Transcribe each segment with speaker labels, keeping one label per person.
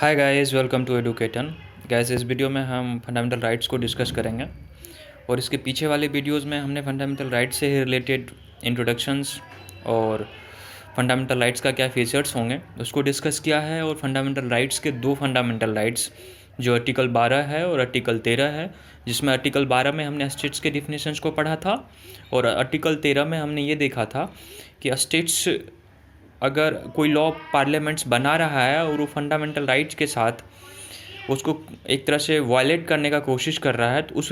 Speaker 1: Hi guys, welcome to Educaton. Guys, इस video में हम फंडामेंटल राइट्स को डिस्कस करेंगे और इसके पीछे वाले वीडियोस में हमने फंडामेंटल राइट्स से ही रिलेटेड इंट्रोडक्शंस और फंडामेंटल राइट्स का क्या फीचर्स होंगे उसको डिस्कस किया है। और फंडामेंटल राइट्स के दो फंडामेंटल राइट्स जो आर्टिकल 12 है और आर्टिकल 13 है, जिसमें आर्टिकल 12 में हमने स्टेट्स के डिफिनेशंस को पढ़ा था और आर्टिकल 13 में हमने ये देखा था कि स्टेट्स अगर कोई लॉ पार्लियामेंट्स बना रहा है और वो फंडामेंटल राइट्स के साथ उसको एक तरह से वायलेट करने का कोशिश कर रहा है, तो उस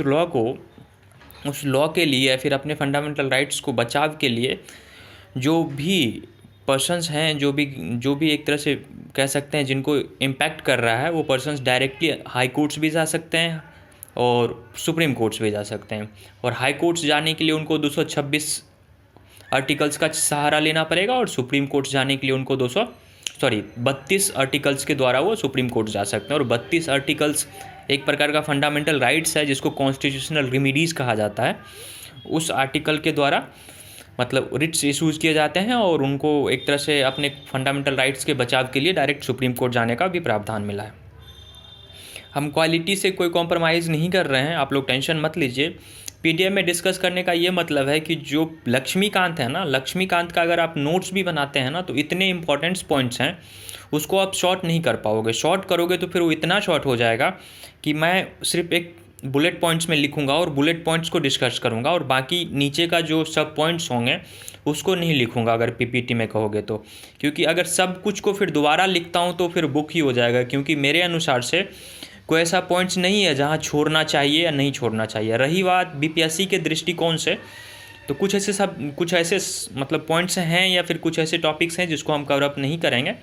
Speaker 1: लॉ के लिए या फिर अपने फंडामेंटल राइट्स को बचाव के लिए जो भी पर्सन्स हैं, जो भी एक तरह से कह सकते हैं जिनको इम्पैक्ट कर रहा है, वो पर्सन्स डायरेक्टली हाई कोर्ट्स भी जा सकते हैं और सुप्रीम कोर्ट्स भी जा सकते हैं। और हाई कोर्ट्स जाने के लिए उनको 226 आर्टिकल्स का सहारा लेना पड़ेगा और सुप्रीम कोर्ट जाने के लिए उनको 32 आर्टिकल्स के द्वारा वो सुप्रीम कोर्ट जा सकते हैं। और 32 आर्टिकल्स एक प्रकार का फंडामेंटल राइट्स है जिसको कॉन्स्टिट्यूशनल रेमिडीज़ कहा जाता है। उस आर्टिकल के द्वारा मतलब रिट्स इशूज़ किए जाते हैं और उनको एक तरह से अपने फंडामेंटल राइट्स के बचाव के लिए डायरेक्ट सुप्रीम कोर्ट जाने का भी प्रावधान मिला है। हम क्वालिटी से कोई कॉम्प्रोमाइज़ नहीं कर रहे हैं, आप लोग टेंशन मत लीजिए। पीडीएफ में डिस्कस करने का ये मतलब है कि जो लक्ष्मीकांत है ना, लक्ष्मीकांत का अगर आप नोट्स भी बनाते हैं ना, तो इतने इंपॉर्टेंट पॉइंट्स हैं उसको आप शॉर्ट नहीं कर पाओगे। शॉर्ट करोगे तो फिर वो इतना शॉर्ट हो जाएगा कि मैं सिर्फ एक बुलेट पॉइंट्स में लिखूंगा और बुलेट पॉइंट्स को डिस्कस करूंगा और बाकी नीचे का जो सब पॉइंट्स होंगे उसको नहीं लिखूंगा अगर पीपीटी में कहोगे तो। क्योंकि अगर सब कुछ को फिर दोबारा लिखता हूँ तो फिर बुक ही हो जाएगा। क्योंकि मेरे अनुसार से कोई ऐसा पॉइंट्स नहीं है जहाँ छोड़ना चाहिए या नहीं छोड़ना चाहिए। रही बात बीपीएससी के दृष्टिकोण से, तो कुछ ऐसे मतलब पॉइंट्स हैं या फिर कुछ ऐसे टॉपिक्स हैं जिसको हम कवर अप नहीं करेंगे।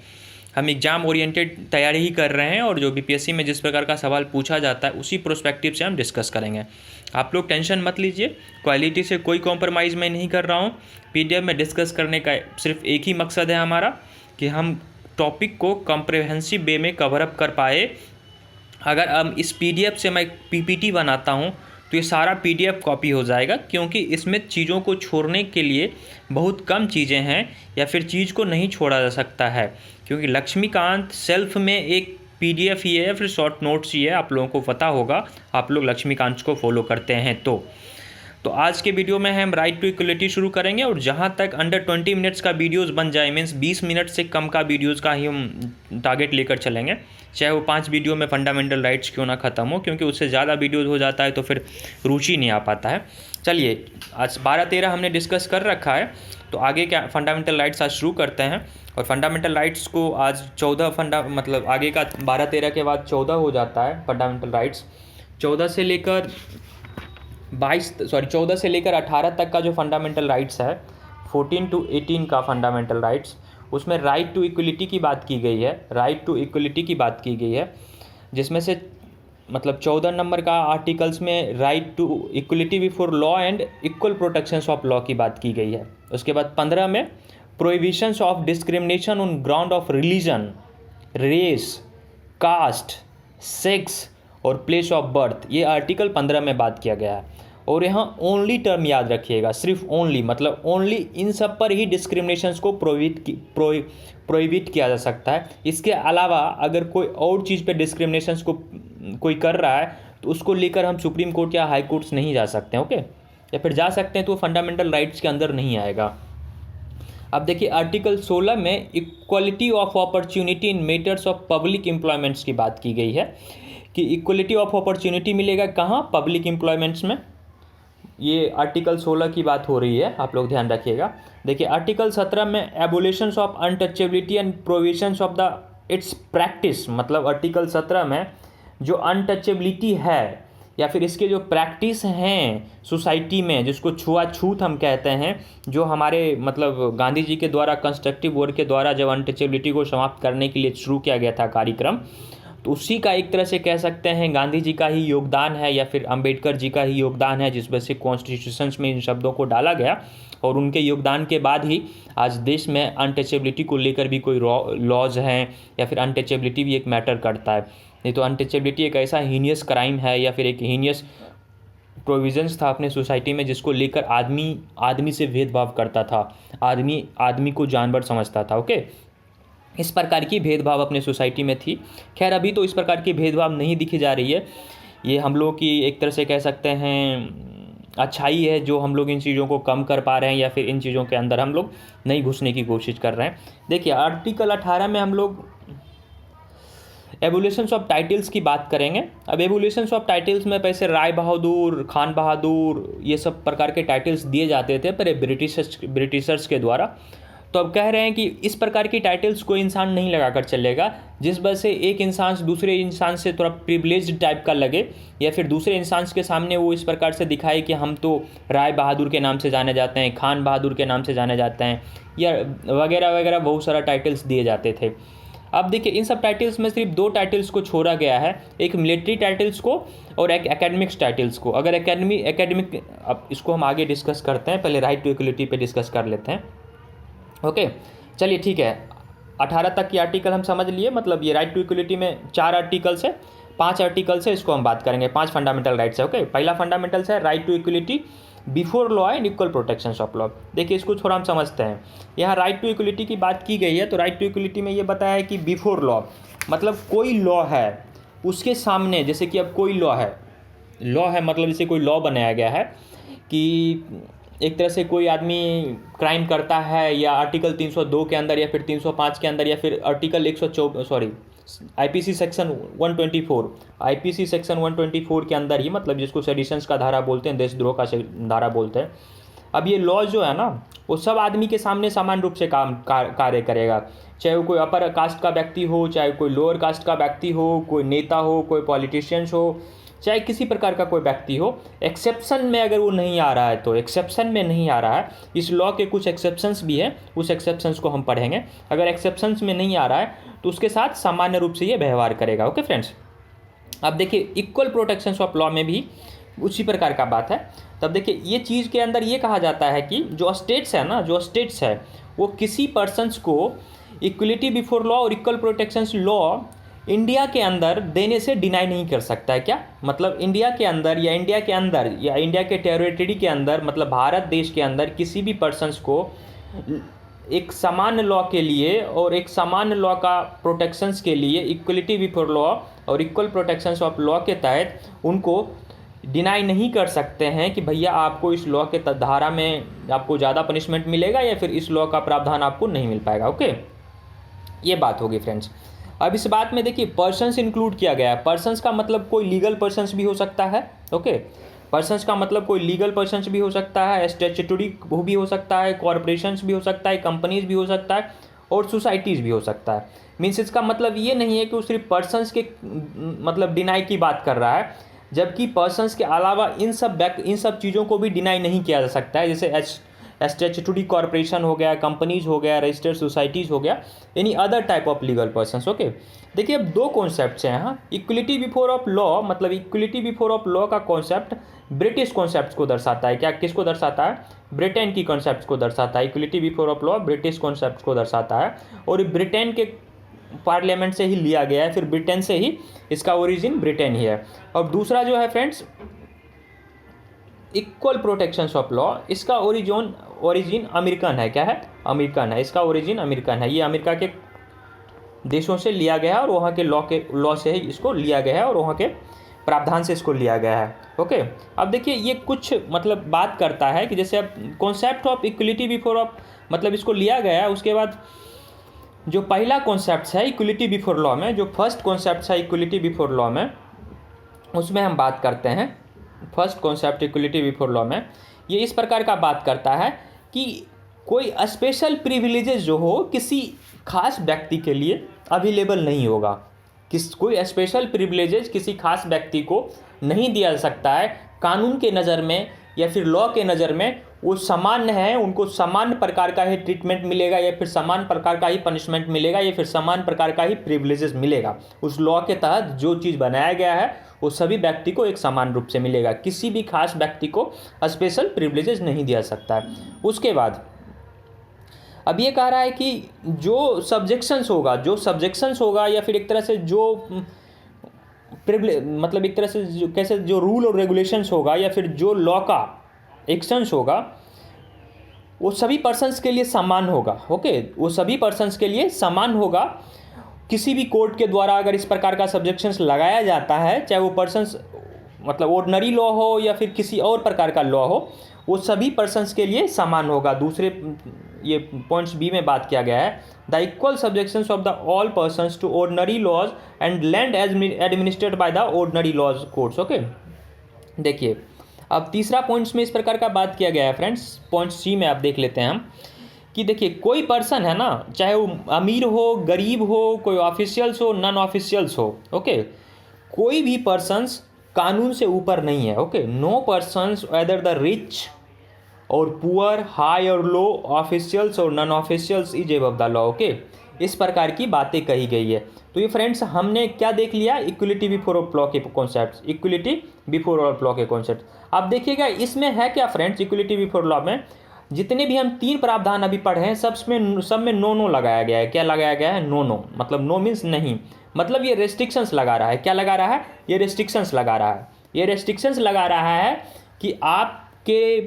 Speaker 1: हम एग्ज़ाम ओरिएंटेड तैयारी ही कर रहे हैं और जो बीपीएससी में जिस प्रकार का सवाल पूछा जाता है उसी प्रोस्पेक्टिव से हम डिस्कस करेंगे। आप लोग टेंशन मत लीजिए, क्वालिटी से कोई कॉम्प्रोमाइज़ मैं नहीं कर रहा हूँ। पीडीएफ में डिस्कस करने का सिर्फ एक ही मकसद है हमारा कि हम टॉपिक को कॉम्प्रिहेंसिव वे में कवर अप कर पाए। अगर हम इस पीडीएफ से मैं पीपीटी बनाता हूँ तो ये सारा पीडीएफ कॉपी हो जाएगा, क्योंकि इसमें चीज़ों को छोड़ने के लिए बहुत कम चीज़ें हैं या फिर चीज़ को नहीं छोड़ा जा सकता है। क्योंकि लक्ष्मीकांत सेल्फ में एक पीडीएफ ही है या फिर शॉर्ट नोट्स ही है, आप लोगों को पता होगा, आप लोग लक्ष्मीकांत को फॉलो करते हैं। तो आज के वीडियो में हम राइट टू इक्वलिटी शुरू करेंगे और जहाँ तक अंडर 20 मिनट्स का वीडियोस बन जाए, मीन्स 20 मिनट से कम का वीडियोस का ही हम टारगेट लेकर चलेंगे, चाहे वो 5 वीडियो में फंडामेंटल राइट्स क्यों ना ख़त्म हो। क्योंकि उससे ज़्यादा वीडियोस हो जाता है तो फिर रुचि नहीं आ पाता है। चलिए, आज 12-13 हमने डिस्कस कर रखा है, तो आगे क्या फंडामेंटल राइट्स आज शुरू करते हैं। और फंडामेंटल राइट्स को आज 14 मतलब आगे का 12-13 के बाद 14 हो जाता है फंडामेंटल राइट्स। 14 से लेकर 18 तक का जो फंडामेंटल राइट्स है, 14 to 18 का फंडामेंटल राइट्स, उसमें राइट टू इक्वलिटी की बात की गई है। जिसमें से मतलब 14 नंबर का आर्टिकल्स में right to equality before law and equal protections of law की बात की गई है। उसके बाद 15 में prohibitions of discrimination on ground of religion, race, caste, sex और प्लेस ऑफ बर्थ, ये आर्टिकल 15 में बात किया गया है। और यहाँ ओनली टर्म याद रखिएगा, सिर्फ ओनली मतलब ओनली, इन सब पर ही डिस्क्रिमिनेशंस को प्रोहिबिट किया जा सकता है। इसके अलावा अगर कोई और चीज़ पे डिस्क्रिमिनेशंस को कोई कर रहा है तो उसको लेकर हम सुप्रीम कोर्ट या हाई कोर्ट्स नहीं जा सकते हैं, ओके, या फिर जा सकते हैं तो फंडामेंटल राइट्स के अंदर नहीं आएगा। अब देखिए, आर्टिकल 16 में equality of opportunity in matters of public employments की बात की गई है कि इक्वलिटी ऑफ अपॉर्चुनिटी मिलेगा कहाँ, पब्लिक एम्प्लॉयमेंट्स में। ये आर्टिकल 16 की बात हो रही है, आप लोग ध्यान रखिएगा। देखिए, आर्टिकल 17 में abolitions of untouchability and provisions of the its practice, मतलब आर्टिकल 17 में जो अनटचेबिलिटी है या फिर इसके जो प्रैक्टिस हैं सोसाइटी में, जिसको छुआछूत हम कहते हैं, जो हमारे मतलब गांधी जी के द्वारा कंस्ट्रक्टिव वर्क के द्वारा जब अनटचेबिलिटी को समाप्त करने के लिए शुरू किया गया था कार्यक्रम, तो उसी का एक तरह से कह सकते हैं गांधी जी का ही योगदान है या फिर अंबेडकर जी का ही योगदान है, जिस वजह से कॉन्स्टिट्यूशंस में इन शब्दों को डाला गया। और उनके योगदान के बाद ही आज देश में अनटचेबिलिटी को लेकर भी कोई लॉज हैं या फिर अनटचेबिलिटी भी एक मैटर करता है। नहीं तो अनटचेबिलिटी एक ऐसा हीनियस क्राइम है या फिर एक हीनियस प्रोविजंस था अपने सोसाइटी में, जिसको लेकर आदमी से भेदभाव करता था, आदमी को जानवर समझता था, ओके। इस प्रकार की भेदभाव अपने सोसाइटी में थी। खैर अभी तो इस प्रकार की भेदभाव नहीं दिखी जा रही है। ये हम लोग की एक तरह से कह सकते हैं अच्छाई है जो हम लोग इन चीज़ों को कम कर पा रहे हैं, या फिर इन चीज़ों के अंदर हम लोग नहीं घुसने की कोशिश कर रहे हैं। देखिए आर्टिकल 18 में हम लोग एवोल्यूशंस ऑफ टाइटल्स की बात करेंगे। अब एवोल्यूशंस ऑफ टाइटल्स में पैसे राय बहादुर, खान बहादुर, ये सब प्रकार के टाइटल्स दिए जाते थे पर ब्रिटिशर्स के द्वारा। तो अब कह रहे हैं कि इस प्रकार की टाइटल्स कोई इंसान नहीं लगाकर चलेगा जिस वजह से एक इंसान दूसरे इंसान से थोड़ा प्रिविलेज्ड टाइप का लगे, या फिर दूसरे इंसान के सामने वो इस प्रकार से दिखाए कि हम तो राय बहादुर के नाम से जाने जाते हैं, खान बहादुर के नाम से जाने जाते हैं, या वगैरह वगैरह बहुत सारा टाइटल्स दिए जाते थे। अब देखिए इन सब टाइटल्स में सिर्फ 2 टाइटल्स को छोड़ा गया है, एक मिलिट्री टाइटल्स को और एक एकेडमिक्स टाइटल्स को। अगर एकेडमिक अब इसको हम आगे डिस्कस करते हैं, पहले राइट टू इक्वलिटी पे डिस्कस कर लेते हैं। ओके चलिए ठीक है, 18 तक की आर्टिकल हम समझ लिए। मतलब ये राइट टू इक्वलिटी में 4 आर्टिकल्स है, 5 आर्टिकल्स है, इसको हम बात करेंगे। 5 फंडामेंटल राइट्स है। ओके पहला फंडामेंटल्स है right to equality before law and equal protection of law. देखिए इसको थोड़ा हम समझते हैं। यहाँ राइट टू इक्वलिटी की बात की गई है, तो राइट टू इक्वलिटी में ये बताया है कि बिफोर लॉ मतलब कोई लॉ है उसके सामने, जैसे कि अब कोई लॉ है मतलब जैसे कोई लॉ बनाया गया है कि एक तरह से कोई आदमी क्राइम करता है, या आर्टिकल 302 के अंदर, या फिर 305 के अंदर, या फिर आर्टिकल आईपीसी सेक्शन 124 के अंदर ही, मतलब जिसको सेडिशंस का धारा बोलते हैं, देशद्रोह का धारा बोलते हैं। अब ये लॉ जो है ना वो सब आदमी के सामने समान रूप से कार्य करेगा, चाहे वो कोई अपर कास्ट का व्यक्ति हो, चाहे कोई लोअर कास्ट का व्यक्ति हो, कोई नेता हो, कोई पॉलिटिशियंस हो, चाहे किसी प्रकार का कोई व्यक्ति हो। एक्सेप्शन में अगर वो नहीं आ रहा है तो एक्सेप्शन में नहीं आ रहा है, इस लॉ के कुछ एक्सेप्शंस भी है, उस एक्सेप्शंस को हम पढ़ेंगे। अगर एक्सेप्शंस में नहीं आ रहा है तो उसके साथ सामान्य रूप से ये व्यवहार करेगा। ओके फ्रेंड्स, अब देखिए इक्वल प्रोटेक्शन ऑफ लॉ में भी उसी प्रकार का बात है। तब देखिए ये चीज़ के अंदर ये कहा जाता है कि जो स्टेट्स है वो किसी पर्सन्स को इक्वलिटी बिफोर लॉ और इक्वल प्रोटेक्शन लॉ इंडिया के अंदर देने से डिनाई नहीं कर सकता है। क्या मतलब इंडिया के अंदर या इंडिया के टेरिटरी के अंदर, मतलब भारत देश के अंदर किसी भी पर्सन्स को एक समान लॉ के लिए और एक समान लॉ का प्रोटेक्शंस के लिए, इक्वलिटी बिफोर लॉ और इक्वल प्रोटेक्शंस ऑफ लॉ के तहत उनको डिनाई नहीं कर सकते हैं कि भैया आपको इस लॉ के धारा में आपको ज़्यादा पनिशमेंट मिलेगा, या फिर इस लॉ का प्रावधान आपको नहीं मिल पाएगा। ओके ये बात होगी फ्रेंड्स। अब इस बात में देखिए पर्सन्स इंक्लूड किया गया है। पर्सन्स का मतलब कोई लीगल पर्सन्स भी हो सकता है। ओके पर्सन्स का मतलब कोई लीगल पर्सन्स भी हो सकता है, स्टैट्यूटरी भी हो सकता है, कॉरपोरेशंस भी हो सकता है, कंपनीज भी हो सकता है, और सोसाइटीज़ भी हो सकता है। मीन्स इसका मतलब ये नहीं है कि वो सिर्फ पर्सन्स के मतलब डिनाई की बात कर रहा है, जबकि पर्सन्स के अलावा इन सब चीज़ों को भी डिनाई नहीं किया जा सकता है। जैसे स्टैट्यूटरी कॉर्पोरेशन हो गया, कंपनीज हो गया, रजिस्टर्ड सोसाइटीज़ हो गया, any other type of legal persons. Okay देखिए अब 2 कॉन्सेप्ट्स हैं यहाँ। इक्वलिटी बिफोर ऑफ लॉ, मतलब इक्वलिटी बिफोर ऑफ लॉ का कॉन्सेप्ट ब्रिटिश कॉन्सेप्ट को दर्शाता है। क्या किसको दर्शाता है? ब्रिटेन की कॉन्सेप्ट को दर्शाता है। Equality before of law British concept को दर्शाता है, और ब्रिटेन के पार्लियामेंट से ही लिया गया है, फिर ब्रिटेन से ही इसका ओरिजिन ब्रिटेन ही है। और दूसरा जो है friends equal protection of law, इसका ओरिजिन अमेरिकन है। क्या है? अमेरिकन है। इसका ओरिजिन अमेरिकन है। ये अमेरिका के देशों से लिया गया है, और वहाँ के लॉ से ही इसको लिया गया है, और वहाँ के प्रावधान से इसको लिया गया है। ओके अब देखिए ये कुछ मतलब बात करता है कि जैसे अब concept of equality before of मतलब इसको लिया गया है, उसके बाद जो पहला कॉन्सेप्ट है इक्वलिटी बिफोर लॉ में, जो फर्स्ट कॉन्सेप्ट है इक्वलिटी बिफोर लॉ में, उसमें हम बात करते हैं। First concept equality before law में ये इस प्रकार का बात करता है कि कोई स्पेशल प्रिविलेजेस जो हो किसी खास व्यक्ति के लिए अवेलेबल नहीं होगा। कोई स्पेशल प्रिविलेजेस किसी खास व्यक्ति को नहीं दिया जा सकता है। कानून के नज़र में या फिर लॉ के नज़र में वो सामान्य है, उनको समान प्रकार का ही ट्रीटमेंट मिलेगा, या फिर समान प्रकार का ही पनिशमेंट मिलेगा, या फिर समान प्रकार का ही प्रिविलेजेस मिलेगा। उस लॉ के तहत जो चीज़ बनाया गया है वो सभी व्यक्ति को एक समान रूप से मिलेगा। किसी भी खास व्यक्ति को स्पेशल प्रिविलेजेस नहीं दिया सकता है। उसके बाद अब ये कह रहा है कि जो सब्जेक्शंस होगा या फिर एक तरह से जो मतलब एक तरह से जो रूल और रेगुलेशंस होगा, या फिर जो लॉ का एक्शंस होगा,
Speaker 2: वो सभी पर्सन्स के लिए समान होगा। ओके, वो सभी पर्सन्स के लिए समान होगा। किसी भी कोर्ट के द्वारा अगर इस प्रकार का सब्जेक्शंस लगाया जाता है, चाहे वो पर्सन्स मतलब ऑर्डिनरी लॉ हो या फिर किसी और प्रकार का लॉ हो, वो सभी पर्सन्स के लिए समान होगा। दूसरे ये पॉइंट्स बी में बात किया गया है, the equal subjections of the all persons to ordinary laws and land administered by the ordinary laws courts. Okay, देखिए अब तीसरा पॉइंट्स में इस प्रकार का बात किया गया है फ्रेंड्स। पॉइंट सी में आप देख लेते हैं हम कि देखिए कोई पर्सन है ना, चाहे वो अमीर हो, गरीब हो, कोई ऑफिशियल्स हो, नॉन ऑफिशियल्स हो, ओके, कोई भी पर्सन्स कानून से ऊपर नहीं है। Okay, no persons whether the rich और पुअर, हाई और लो, ऑफिशियल्स और non officials is above the law. Okay, इस प्रकार की बातें कही गई है। तो ये फ्रेंड्स हमने क्या देख लिया, इक्वलिटी बिफोर लॉ के कॉन्सेप्ट, इक्वलिटी बिफोर लॉ के कॉन्सेप्ट। अब देखिएगा इसमें है क्या फ्रेंड्स, इक्वलिटी बिफोर लॉ में जितने भी हम 3 प्रावधान अभी पढ़े हैं सब में नो लगाया गया है। क्या लगाया गया है, नो। मतलब नो मीन्स नहीं, मतलब ये रेस्ट्रिक्शंस लगा रहा है। क्या लगा रहा है, ये रेस्ट्रिक्शंस लगा रहा है। ये रेस्ट्रिक्शंस लगा रहा है कि आपके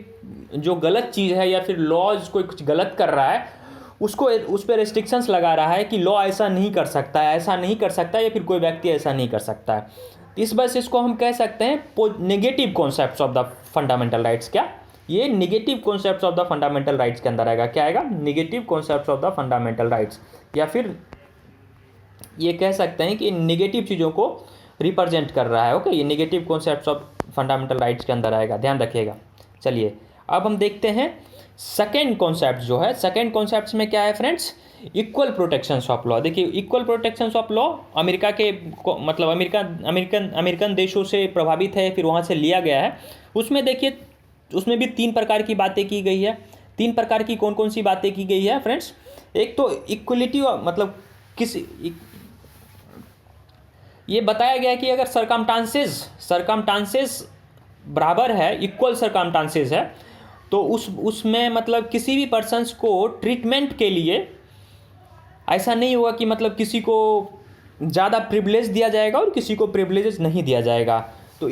Speaker 2: जो गलत चीज़ है या फिर लॉज कोई कुछ गलत कर रहा है उसको उस पर रेस्ट्रिक्शंस लगा रहा है कि लॉ ऐसा नहीं कर सकता है, ऐसा नहीं कर सकता है, या फिर कोई व्यक्ति ऐसा नहीं कर सकता है। इस वजह से इसको हम कह सकते हैं negative concepts of the fundamental rights. क्या ये negative concepts of the fundamental rights के अंदर आएगा। क्या आएगा, negative concepts of the fundamental rights, या फिर ये कह सकते हैं कि नेगेटिव चीज़ों को रिप्रेजेंट कर रहा है। ओके, ये negative concepts of fundamental rights के अंदर आएगा, ध्यान रखिएगा। चलिए अब हम देखते हैं सेकेंड कॉन्सेप्ट जो है। सेकेंड कॉन्सेप्ट में क्या है friends, equal protections of law. देखिए equal protections of law America के मतलब अमेरिकन देशों से प्रभावित है, फिर वहाँ से लिया गया है। उसमें देखिए उसमें भी 3 प्रकार की बातें की गई है। 3 प्रकार की कौन कौन सी बातें की गई है फ्रेंड्स, एक तो इक्वलिटी, मतलब ये बताया गया कि अगर सरकमस्टांसेस बराबर है, इक्वल सरकमस्टांसेस है, तो उसमें मतलब किसी भी पर्सन्स को ट्रीटमेंट के लिए ऐसा नहीं होगा कि मतलब किसी को ज़्यादा प्रिविलेज दिया जाएगा और किसी को प्रिविलेजेस नहीं दिया जाएगा। तो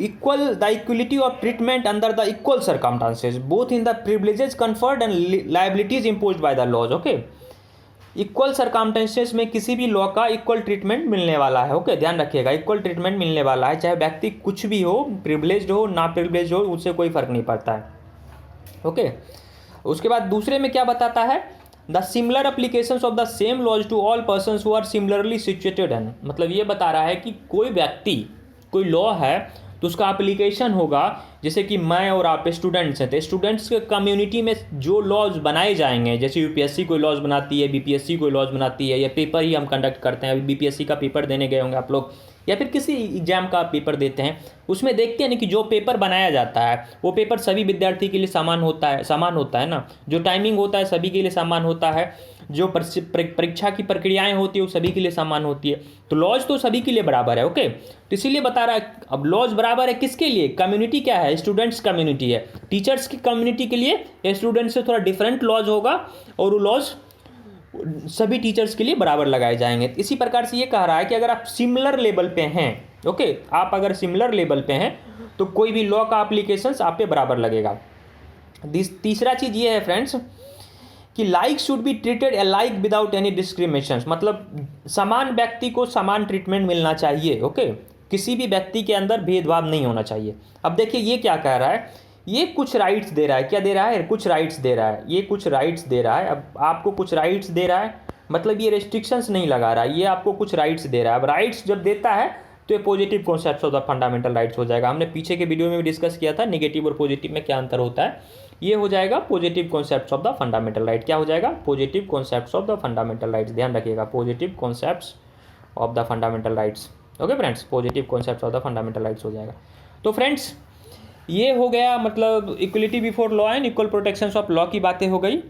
Speaker 2: the equality of treatment under the equal circumstances both in the privileges conferred and liabilities imposed by the laws. Okay, equal circumstances में किसी भी लॉ का इक्वल ट्रीटमेंट मिलने वाला है। ओके, ध्यान रखिएगा, इक्वल ट्रीटमेंट मिलने वाला है, चाहे व्यक्ति कुछ भी हो, प्रिविलेज्ड हो ना प्रिविलेज्ड हो, उससे कोई फर्क नहीं पड़ता है। ओके, उसके बाद दूसरे में क्या बताता है, the similar applications of the same laws to all persons who are similarly situated and, मतलब ये बता रहा है कि कोई व्यक्ति कोई लॉ है तो उसका एप्लीकेशन होगा, जैसे कि मैं और आप स्टूडेंट्स हैं तो स्टूडेंट्स के कम्युनिटी में जो लॉज बनाए जाएंगे, जैसे यूपीएससी कोई लॉज बनाती है, बीपीएससी कोई लॉज बनाती है, या पेपर ही हम कंडक्ट करते हैं। अभी बीपीएससी का पेपर देने गए होंगे आप लोग, या फिर किसी एग्जाम का पेपर देते हैं, उसमें देखते हैं ना कि जो पेपर बनाया जाता है वो पेपर सभी विद्यार्थी के लिए समान होता है ना, जो टाइमिंग होता है सभी के लिए समान होता है, जो परीक्षा की प्रक्रियाएं होती है वो सभी के लिए समान होती है। तो लॉज तो सभी के लिए बराबर है। ओके, तो इसीलिए बता रहा है, अब लॉज बराबर है किसके लिए, कम्युनिटी क्या है, स्टूडेंट्स कम्युनिटी है। टीचर्स की कम्युनिटी के लिए स्टूडेंट्स से थोड़ा डिफरेंट लॉज होगा और वो लॉज सभी टीचर्स के लिए बराबर लगाए जाएंगे। इसी प्रकार से ये कह रहा है कि अगर आप सिमिलर लेवल पे हैं, ओके, आप अगर सिमिलर लेवल पे हैं तो कोई भी लॉ का एप्लीकेशन आप पे बराबर लगेगा। तीसरा चीज़ ये है फ्रेंड्स कि like should be treated alike without any discrimination, मतलब समान व्यक्ति को समान ट्रीटमेंट मिलना चाहिए। ओके, किसी भी व्यक्ति के अंदर भेदभाव नहीं होना चाहिए। अब देखिए ये क्या कह रहा है, ये कुछ राइट्स दे रहा है। क्या दे रहा है, कुछ राइट्स दे रहा है, ये कुछ राइट्स दे रहा है। अब आपको कुछ राइट्स दे रहा है, मतलब ये रेस्ट्रिक्शंस नहीं लगा रहा है, ये आपको कुछ राइट्स दे रहा है। अब राइट्स जब देता है तो ये positive concepts of the fundamental rights हो जाएगा। हमने पीछे के वीडियो में भी डिस्कस किया था नेगेटिव और पॉजिटिव में क्या अंतर होता है। ये हो जाएगा positive concepts of the fundamental right. क्या हो जाएगा, positive concepts of the fundamental rights. ध्यान रखिएगा, positive concepts of the fundamental rights. Okay friends, positive concepts of the fundamental rights हो जाएगा। तो फ्रेंड्स ये हो गया, मतलब equality before law and equal protections of law की बातें हो गई।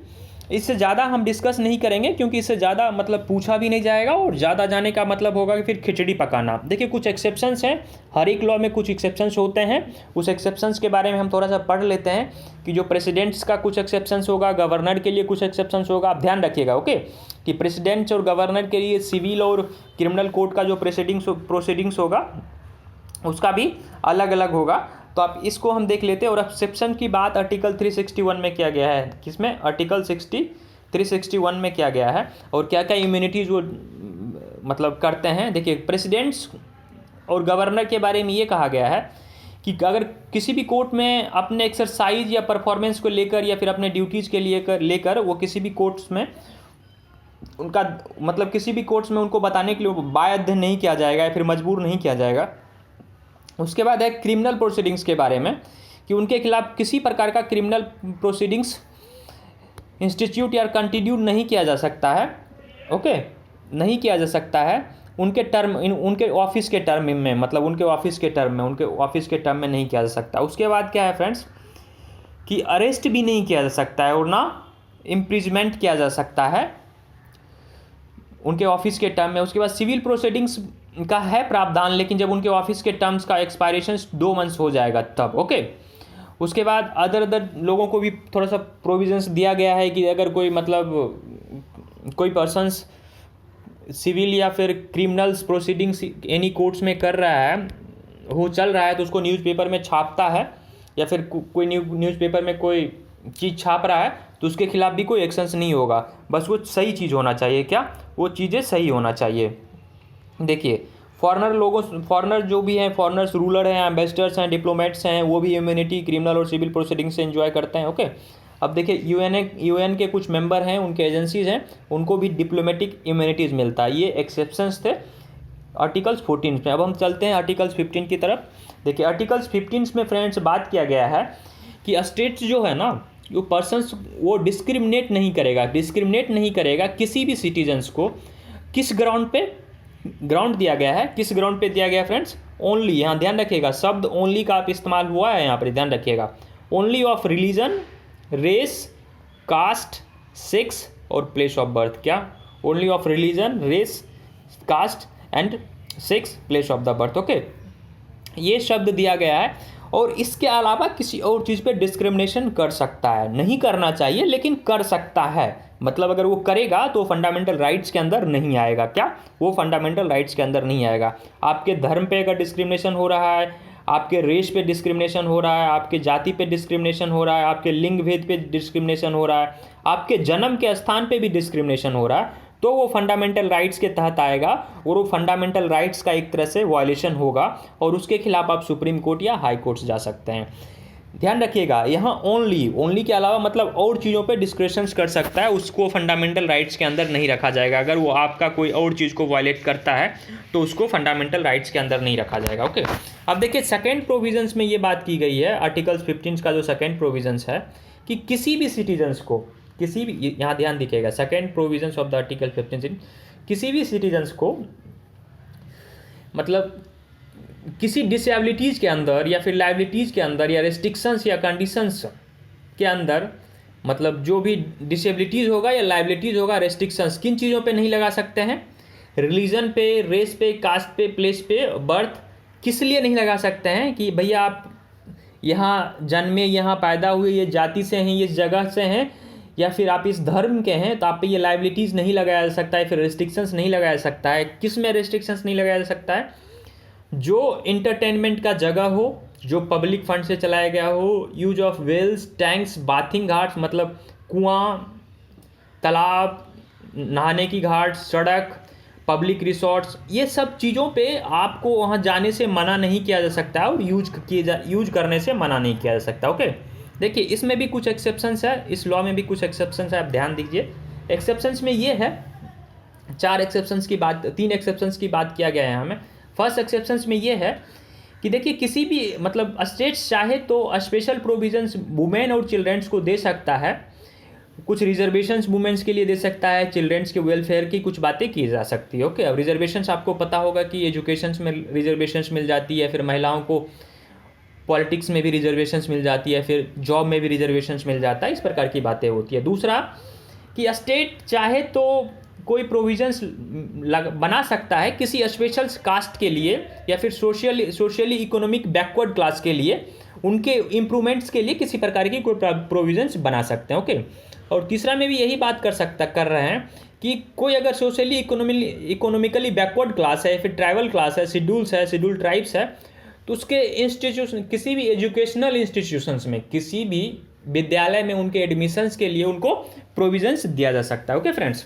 Speaker 2: इससे ज़्यादा हम डिस्कस नहीं करेंगे क्योंकि इससे ज़्यादा मतलब पूछा भी नहीं जाएगा, और ज़्यादा जाने का मतलब होगा कि फिर खिचड़ी पकाना। देखिए कुछ एक्सेप्शंस हैं, हर एक लॉ में कुछ एक्सेप्शंस होते हैं। उस एक्सेप्शंस के बारे में हम थोड़ा सा पढ़ लेते हैं कि जो प्रेसिडेंट्स का कुछ एक्सेप्शंस होगा, गवर्नर के लिए कुछ एक्सेप्शंस होगा। आप ध्यान रखिएगा ओके, कि प्रेसिडेंट्स और गवर्नर के लिए सिविल और क्रिमिनल कोर्ट का जो प्रोसीडिंग्स होगा उसका भी अलग अलग होगा। तो तो आप इसको हम देख लेते हैं। और एक्सेप्शन की बात आर्टिकल 361 में किया गया है। किसमें? आर्टिकल 361 में किया गया है। और क्या क्या इम्यूनिटीज़ वो मतलब करते हैं। देखिए, प्रेसिडेंट्स और गवर्नर के बारे में ये कहा गया है कि अगर किसी भी कोर्ट में अपने एक्सरसाइज या परफॉर्मेंस को लेकर या फिर अपने ड्यूटीज़ के लिए लेकर वो किसी भी कोर्ट्स में उनका मतलब किसी भी कोर्ट्स में उनको बताने के लिए बाध्य नहीं किया जाएगा या फिर मजबूर नहीं किया जाएगा। उसके बाद है क्रिमिनल प्रोसीडिंग्स के बारे में कि उनके खिलाफ किसी प्रकार का क्रिमिनल प्रोसीडिंग्स इंस्टीट्यूट या कंटिन्यू नहीं किया जा सकता है। ओके, नहीं किया जा सकता है उनके टर्म उनके ऑफिस के टर्म में, मतलब उनके ऑफिस के टर्म में नहीं किया जा सकता। उसके बाद क्या है फ्रेंड्स कि अरेस्ट भी नहीं किया जा सकता है और ना इम्प्रिजमेंट किया जा सकता है उनके ऑफिस के टर्म में। उसके बाद सिविल प्रोसीडिंग्स का है प्रावधान, लेकिन जब उनके ऑफिस के टर्म्स का एक्सपायरेशन 2 मंथ्स हो जाएगा तब। ओके, उसके बाद अदर लोगों को भी थोड़ा सा प्रोविजंस दिया गया है कि अगर कोई मतलब कोई पर्सन्स सिविल या फिर क्रिमिनल्स प्रोसीडिंग्स एनी कोर्ट्स में कर रहा है, वो चल रहा है, तो उसको न्यूज़पेपर में छापता है या फिर कोई न्यूज़पेपर में कोई चीज़ छाप रहा है तो उसके खिलाफ भी कोई एक्शंस नहीं होगा। बस वो सही चीज़ होना चाहिए। क्या? वो चीज़ें सही होना चाहिए। देखिए, फॉरेनर जो भी हैं, फॉरेनर्स रूलर हैं, एम्बेसडर्स हैं, डिप्लोमेट्स हैं, वो भी इम्यूनिटी क्रिमिनल और सिविल प्रोसीडिंग से एंजॉय करते हैं। ओके, अब देखिए यूएन के कुछ मेंबर हैं, उनके एजेंसीज हैं, उनको भी डिप्लोमेटिक इम्यूनिटीज़ मिलता है। ये एक्सेप्शंस थे आर्टिकल्स 14 में। अब हम चलते हैं आर्टिकल्स 15 की तरफ। देखिए, आर्टिकल्स 15 में फ्रेंड्स बात किया गया है कि स्टेट्स जो है ना, जो पर्सन्स वो डिस्क्रिमिनेट नहीं करेगा किसी भी सिटीजन्स को। किस ग्राउंड दिया गया है? किस ग्राउंड पे दिया गया फ्रेंड्स? ओनली, यहाँ ध्यान रखिएगा, शब्द ओनली का आप इस्तेमाल हुआ है यहाँ पर, ध्यान रखिएगा। Only of religion, race, caste, sex और प्लेस ऑफ बर्थ। क्या? Only of religion, race, caste and sex, place of the birth. Okay, ये शब्द दिया गया है। और इसके अलावा किसी और चीज़ पे डिस्क्रिमिनेशन कर सकता है, नहीं करना चाहिए लेकिन कर सकता है। मतलब अगर वो करेगा तो फंडामेंटल राइट्स के अंदर नहीं आएगा। क्या? वो फंडामेंटल राइट्स के अंदर नहीं आएगा। आपके धर्म पे अगर डिस्क्रिमिनेशन हो रहा है, आपके रेस पे डिस्क्रिमिनेशन हो रहा है, आपके जाति पे डिस्क्रिमिनेशन हो रहा है, आपके लिंग भेद पे डिस्क्रिमिनेशन हो रहा है, आपके जन्म के स्थान पे भी डिस्क्रिमिनेशन हो रहा है, तो वो फंडामेंटल राइट्स के तहत आएगा और वो फंडामेंटल राइट्स का एक तरह से वायलेशन होगा और उसके खिलाफ आप सुप्रीम कोर्ट या हाई कोर्ट जा सकते हैं। ध्यान रखिएगा, यहाँ ओनली के अलावा मतलब और चीज़ों पे डिस्क्रिशंस कर सकता है, उसको फंडामेंटल राइट्स के अंदर नहीं रखा जाएगा। अगर वो आपका कोई और चीज़ को वायलेट करता है तो उसको फंडामेंटल राइट्स के अंदर नहीं रखा जाएगा। ओके, अब देखिए सेकेंड प्रोविजंस में ये बात की गई है, आर्टिकल्स 15 का जो सेकेंड प्रोविजंस है कि किसी भी सिटीजन्स को, किसी भी, यहाँ ध्यान दिखेगा, second provisions of the article 15, किसी भी सिटीजन्स को मतलब किसी डिसेबिलिटीज़ के अंदर या फिर लाइबिलिटीज़ के अंदर या रेस्ट्रिक्शंस या कंडीशंस के अंदर, मतलब जो भी डिसेबिलिटीज़ होगा या लाइबिलिटीज़ होगा, रेस्ट्रिक्शंस किन चीज़ों पे नहीं लगा सकते हैं? रिलीजन पे, रेस पे, कास्ट पे, प्लेस पे, बर्थ। किस लिए नहीं लगा सकते हैं कि भैया आप यहाँ जन्मे, यहाँ पैदा हुए, ये जाति से हैं, ये जगह से हैं, या फिर आप इस धर्म के हैं, तो आप पे ये लाइबिलिटीज़ नहीं लगाया जा सकता है, फिर रेस्ट्रिक्शंस नहीं लगाया जा सकता है। किस में रेस्ट्रिक्शंस नहीं लगाया जा सकता है? जो इंटरटेनमेंट का जगह हो, जो पब्लिक फंड से चलाया गया हो, use of wells, tanks, bathing ghats मतलब कुआं, तालाब, नहाने की घाट, सड़क, पब्लिक रिसोर्ट्स, ये सब चीज़ों पे आपको वहाँ जाने से मना नहीं किया जा सकता और यूज करने से मना नहीं किया जा सकता। ओके, देखिए इसमें भी कुछ एक्सेप्शंस है, इस लॉ में भी कुछ एक्सेप्शंस है, आप ध्यान दीजिए। एक्सेप्शंस में ये है, 3 एक्सेप्शंस की बात किया गया है हमें। फर्स्ट एक्सेप्शंस में ये है कि देखिए किसी भी मतलब स्टेट्स चाहे तो स्पेशल प्रोविजंस वुमेन और चिल्ड्रंस को दे सकता है, कुछ रिजर्वेशंस वुमेन्स के लिए दे सकता है, चिल्ड्रंस के वेलफेयर की कुछ बातें की जा सकती है। ओके, अब रिजर्वेशंस आपको पता होगा कि एजुकेशंस में रिजर्वेशंस मिल जाती है, फिर महिलाओं को पॉलिटिक्स में भी रिजर्वेशंस मिल जाती है, फिर जॉब में भी रिजर्वेशंस मिल जाता है, इस प्रकार की बातें होती है। दूसरा कि स्टेट चाहे तो कोई प्रोविजंस बना सकता है किसी स्पेशल कास्ट के लिए या फिर सोशली इकोनॉमिक बैकवर्ड क्लास के लिए, उनके इम्प्रूवमेंट्स के लिए किसी प्रकार की कोई प्रोविजंस बना सकते हैं। ओके, और तीसरा में भी यही बात कर रहे हैं कि कोई अगर सोशली इकोनॉमिकली बैकवर्ड क्लास है, फिर ट्राइबल क्लास है, शेड्यूल ट्राइब्स है, तो उसके इंस्टीट्यूशन, किसी भी एजुकेशनल इंस्टीट्यूशंस में, किसी भी विद्यालय में उनके एडमिशन्स के लिए उनको प्रोविजंस दिया जा सकता है। ओके फ्रेंड्स,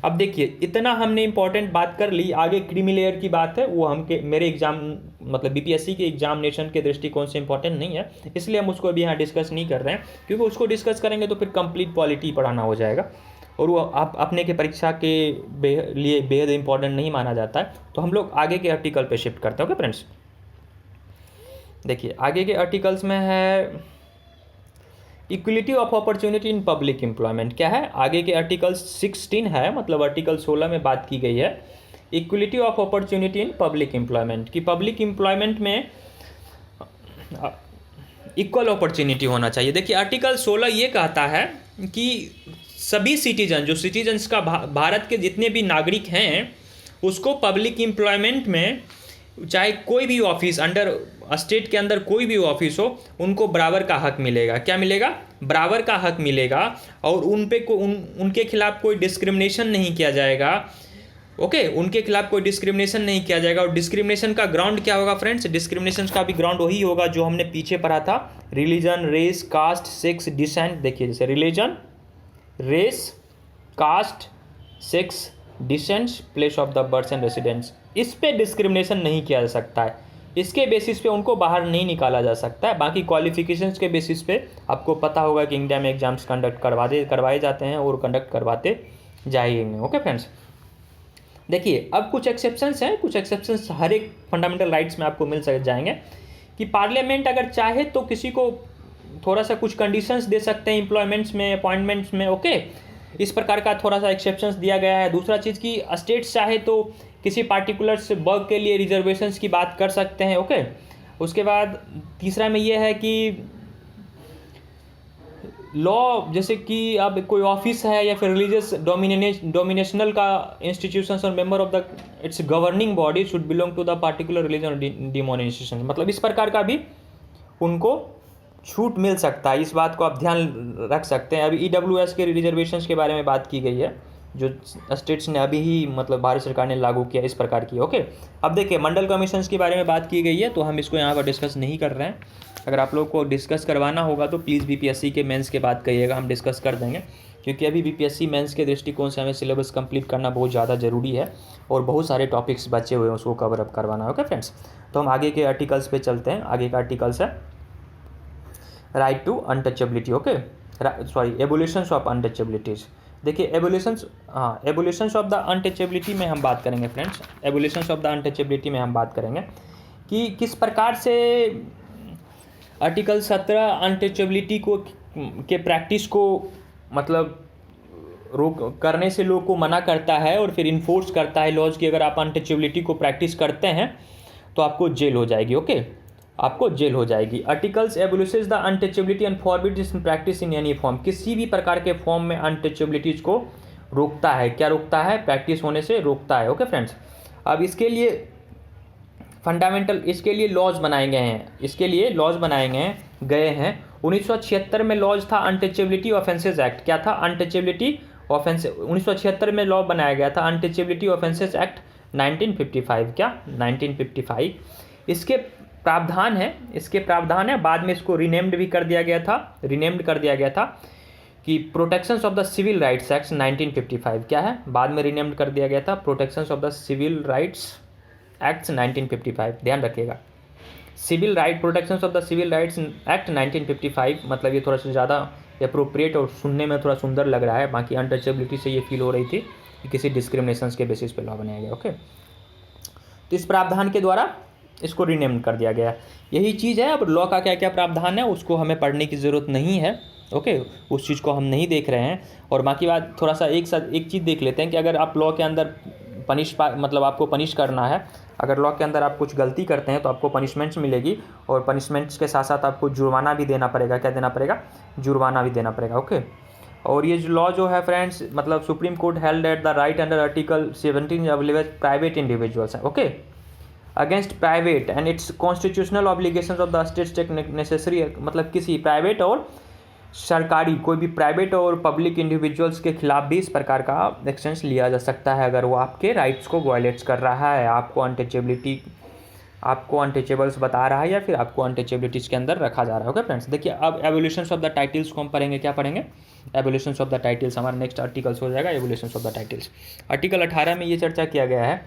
Speaker 2: अब देखिए इतना हमने इंपॉर्टेंट बात कर ली। आगे क्रीमी लेयर की बात है, वो मेरे एग्जाम मतलब बीपीएससी के एग्जामिनेशन के दृष्टिकोण से इंपॉर्टेंट नहीं है, इसलिए हम उसको अभी यहाँ डिस्कस नहीं कर रहे हैं, क्योंकि उसको डिस्कस करेंगे तो फिर कंप्लीट पॉलिटी पढ़ाना हो जाएगा और वो आप अपने के परीक्षा के लिए बेहद इंपॉर्टेंट नहीं माना जाता है। तो हम लोग आगे के आर्टिकल पे शिफ्ट करते हैं। ओके फ्रेंड्स, देखिए आगे के आर्टिकल्स में है equality of opportunity in public employment. क्या है, आगे के आर्टिकल 16 है, मतलब आर्टिकल 16 में बात की गई है equality of opportunity in public employment, कि पब्लिक एम्प्लॉयमेंट में इक्वल अपॉर्चुनिटी होना चाहिए। देखिए आर्टिकल 16 ये कहता है कि सभी सिटीजन, जो सिटीजन्स का भारत के जितने भी नागरिक हैं, उसको पब्लिक एम्प्लॉयमेंट में चाहे कोई भी ऑफिस अंडर स्टेट के अंदर कोई भी ऑफिस हो, उनको बराबर का हक मिलेगा। क्या मिलेगा? बराबर का हक मिलेगा, और उनके खिलाफ कोई डिस्क्रिमिनेशन नहीं किया जाएगा। ओके, उनके खिलाफ कोई डिस्क्रिमिनेशन नहीं किया जाएगा। और डिस्क्रिमिनेशन का ग्राउंड क्या होगा फ्रेंड्स? डिस्क्रिमिनेशन का भी ग्राउंड वही होगा जो हमने पीछे पढ़ा था, religion, race, caste, sex, descent. देखिए जैसे religion, race, caste, sex, descent, place of the birth and residence, इस पे डिस्क्रिमिनेशन नहीं किया जा सकता है। इसके बेसिस पे उनको बाहर नहीं निकाला जा सकता है। बाकी क्वालिफिकेशंस के बेसिस पे आपको पता होगा कि इंडिया में एग्जाम्स कंडक्ट करवाए जाते हैं और कंडक्ट करवाते जाएंगे। ओके फ्रेंड्स, देखिए अब कुछ एक्सेप्शंस हैं, कुछ एक्सेप्शंस हर एक फंडामेंटल राइट्स में आपको मिल जाएंगे कि पार्लियामेंट अगर चाहे तो किसी को थोड़ा सा कुछ कंडीशंस दे सकते हैं एम्प्लॉयमेंट्स में, अपॉइंटमेंट्स में। ओके, इस प्रकार का थोड़ा सा एक्सेप्शंस दिया गया है। दूसरा चीज़ कि स्टेट्स चाहे तो किसी पार्टिकुलर वर्ग के लिए रिजर्वेशंस की बात कर सकते हैं। ओके, उसके बाद तीसरा में ये है कि लॉ, जैसे कि अब कोई ऑफिस है या फिर रिलीजियस डोमिनेशनल का इंस्टीट्यूशंस और member of the its governing body should belong to the particular religion demonstration, मतलब इस प्रकार का भी उनको छूट मिल सकता है। इस बात को आप ध्यान रख सकते हैं। अभी EWS के रिजर्वेशंस के बारे में बात की गई है, जो स्टेट्स ने अभी ही मतलब भारत सरकार ने लागू किया, इस प्रकार की। ओके, अब देखिए मंडल कमीशंस के बारे में बात की गई है, तो हम इसको यहाँ पर डिस्कस नहीं कर रहे हैं। अगर आप लोग को डिस्कस करवाना होगा तो प्लीज़ बीपीएससी के मेंस के बात करिएगा, हम डिस्कस कर देंगे, क्योंकि अभी बीपीएससी मेंस के दृष्टिकोण से हमें सिलेबस कंप्लीट करना बहुत ज़्यादा ज़रूरी है और बहुत सारे टॉपिक्स बचे हुए हैं, उसको कवर अप करवाना है। ओके फ्रेंड्स, तो हम आगे के आर्टिकल्स पे चलते हैं। आगे का आर्टिकल्स है right to untouchability. Okay, sorry, abolitions of untouchabilities. देखिए एबोलिशंस ऑफ द अनटचेबिलिटी में हम बात करेंगे friends. Abolitions of the untouchability में हम बात करेंगे कि किस प्रकार से आर्टिकल 17 अनटचेबिलिटी को के प्रैक्टिस को मतलब रोक करने से लोग को मना करता है और फिर इन्फोर्स करता है लॉज की अगर आप अनटचेबिलिटी को प्रैक्टिस करते हैं तो आपको जेल हो जाएगी। ओके, आपको जेल हो जाएगी। Articles abolishes the untouchability and forbids in practice in any form, किसी भी प्रकार के फॉर्म में अनटचेबिलिटीज को रोकता है। क्या रोकता है? प्रैक्टिस होने से रोकता है। ओके फ्रेंड्स, अब इसके लिए फंडामेंटल, इसके लिए लॉज बनाए गए हैं, इसके लिए लॉज बनाए गए हैं 1976 में लॉज था अनटचेबिलिटी ऑफेंसेस एक्ट। क्या था? अनटचेबिलिटी ऑफेंस 1976 में लॉ बनाया गया था, अनटचेबिलिटी ऑफेंसेस एक्ट 1955। क्या? 1955। इसके प्रावधान है, बाद में इसको रीनेम्ड भी कर दिया गया था कि protections of the civil rights act 1955। क्या है? बाद में रीनेम्ड कर दिया गया था protections of the civil rights act 1955। ध्यान रखिएगा, civil right, protections of the civil rights act 1955, मतलब ये थोड़ा सा ज़्यादा अप्रोप्रिएट और सुनने में थोड़ा सुंदर लग रहा है। बाकी अनटचेबिलिटी से ये फील हो रही थी कि किसी डिस्क्रिमिनेशन के बेसिस पे लॉ बनाया गया। ओके, तो इस प्रावधान के द्वारा इसको रीनेम कर दिया गया। यही चीज़ है। अब लॉ का क्या क्या प्रावधान है उसको हमें पढ़ने की ज़रूरत नहीं है। ओके, उस चीज़ को हम नहीं देख रहे हैं। और बाकी बात थोड़ा सा एक चीज़ देख लेते हैं कि अगर आप लॉ के अंदर मतलब आपको पनिश करना है, अगर लॉ के अंदर आप कुछ गलती करते हैं तो आपको पनिशमेंट्स मिलेगी, और पनिशमेंट्स के साथ साथ आपको जुर्माना भी देना पड़ेगा। क्या देना पड़ेगा? जुर्माना भी देना पड़ेगा। ओके, और ये लॉ जो है फ्रेंड्स, मतलब supreme court held at the right under article 17 available private individuals हैं। Okay, against private and its constitutional obligations of the states take necessary, मतलब किसी प्राइवेट और सरकारी, कोई भी प्राइवेट और पब्लिक इंडिविजुअल्स के खिलाफ भी इस प्रकार का एक्शंस लिया जा सकता है अगर वो आपके राइट्स को वायलेट्स कर रहा है, आपको अनटचेबिलिटी आपको अनटचेबल्स बता रहा है या फिर आपको अनटचेबिलिटीज़ के अंदर रखा जा रहा है। ओके फ्रेंड्स, देखिए अब एवोल्यूशंस ऑफ द टाइटल्स को हम पढ़ेंगे। क्या पढ़ेंगे? एवोल्यूशंस ऑफ द टाइटल्स हमारा नेक्स्ट आर्टिकल्स हो जाएगा, evolutions of the titles. Article 18 में ये चर्चा किया गया है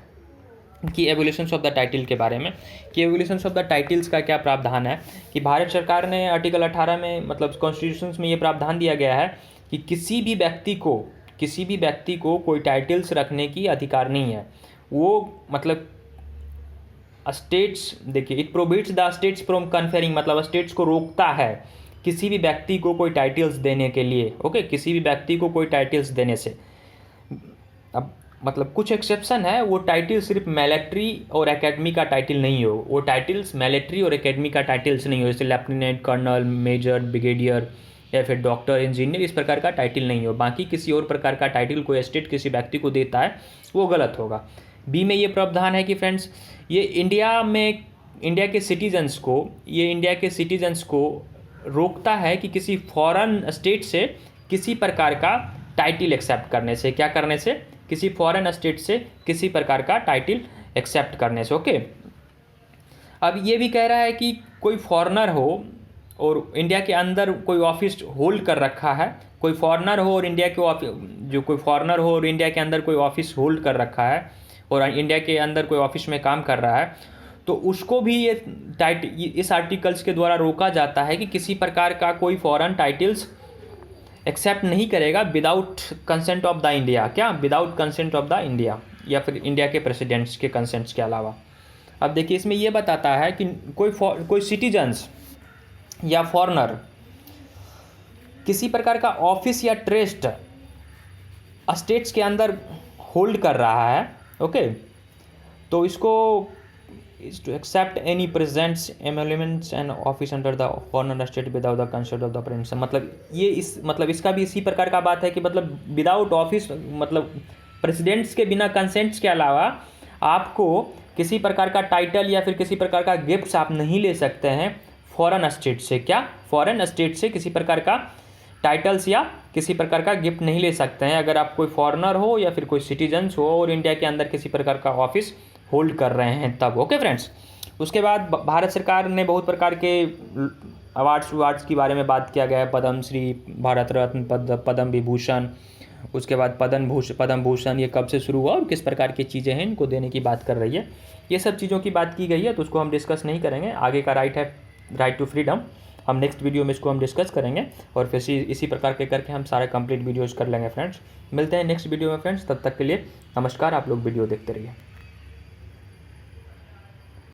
Speaker 2: कि एवोल्यूशंस ऑफ द टाइटल के बारे में, कि एवोल्यूशंस ऑफ द टाइटल्स का क्या प्रावधान है। कि भारत सरकार ने आर्टिकल 18 में मतलब कॉन्स्टिट्यूशन में ये प्रावधान दिया गया है कि किसी भी व्यक्ति को कोई टाइटल्स रखने की अधिकार नहीं है। वो मतलब स्टेट्स, देखिए, it prohibits the states from conferring, मतलब स्टेट्स को रोकता है किसी भी व्यक्ति को कोई टाइटल्स देने के लिए। ओके, किसी भी व्यक्ति को कोई टाइटल्स देने से। अब मतलब कुछ एक्सेप्शन है, वो टाइटल सिर्फ मिलिट्री और एकेडमी का टाइटल नहीं हो, वो टाइटल्स मिलिट्री और एकेडमी का टाइटल्स नहीं हो, जैसे लेफ्टिनेंट, कर्नल, मेजर, ब्रिगेडियर या फिर डॉक्टर, इंजीनियर, इस प्रकार का टाइटल नहीं हो। बाकी किसी और प्रकार का टाइटल कोई स्टेट किसी व्यक्ति को देता है वो गलत होगा। बी में ये प्रावधान है कि फ्रेंड्स, ये इंडिया के सिटीजन्स को रोकता है कि किसी फॉरेन स्टेट से किसी प्रकार का टाइटल एक्सेप्ट करने से। क्या करने से? किसी फॉरेन स्टेट से किसी प्रकार का टाइटल एक्सेप्ट करने से। ओके, अब ये भी कह रहा है कि कोई फॉरेनर हो और इंडिया के अंदर कोई ऑफिस होल्ड कर रखा है, कोई फॉरेनर हो और इंडिया के अंदर कोई ऑफिस होल्ड कर रखा है और इंडिया के अंदर कोई ऑफिस में काम कर रहा है, तो उसको भी ये इस आर्टिकल्स के द्वारा रोका जाता है कि किसी प्रकार का कोई फॉरेन टाइटल्स एक्सेप्ट नहीं करेगा without consent of the India. क्या? Without consent of the India, या फिर इंडिया के प्रेसिडेंट्स के कंसेंट्स के अलावा। अब देखिए, इसमें ये बताता है कि कोई सिटीजन्स या फॉरेनर किसी प्रकार का ऑफिस या ट्रस्ट स्टेट्स के अंदर होल्ड कर रहा है, ओके, तो इसको is to accept any presents emoluments and office under the foreign state without the consent of the prince। मतलब इसका भी इसी प्रकार का बात है कि मतलब विदाउट ऑफिस, मतलब प्रेसिडेंट्स के बिना कंसेंट्स के अलावा आपको किसी प्रकार का टाइटल या फिर किसी प्रकार का गिफ्ट्स आप नहीं ले सकते हैं फॉरेन स्टेट से। क्या? फॉरेन स्टेट से किसी प्रकार का टाइटल्स या किसी प्रकार का गिफ्ट नहीं ले सकते हैं अगर आप कोई फॉरेनर हो या फिर कोई सिटीजन्स हो और इंडिया के अंदर किसी प्रकार का ऑफिस होल्ड कर रहे हैं तब। ओके फ्रेंड्स, उसके बाद भारत सरकार ने बहुत प्रकार के अवार्ड्स के बारे में बात किया गया है। पद्मश्री, भारत रत्न, पद्म विभूषण, उसके बाद पद्म भूषण ये कब से शुरू हुआ और किस प्रकार की चीज़ें हैं इनको देने की बात कर रही है। ये सब चीज़ों की बात की गई है, तो उसको हम डिस्कस नहीं करेंगे। आगे का राइट टू फ्रीडम हम नेक्स्ट वीडियो में इसको हम डिस्कस करेंगे और फिर इसी प्रकार के करके हम सारे कंप्लीट वीडियोज़ कर लेंगे फ्रेंड्स। मिलते हैं नेक्स्ट वीडियो में फ्रेंड्स, तब तक के लिए नमस्कार। आप लोग वीडियो देखते रहिए।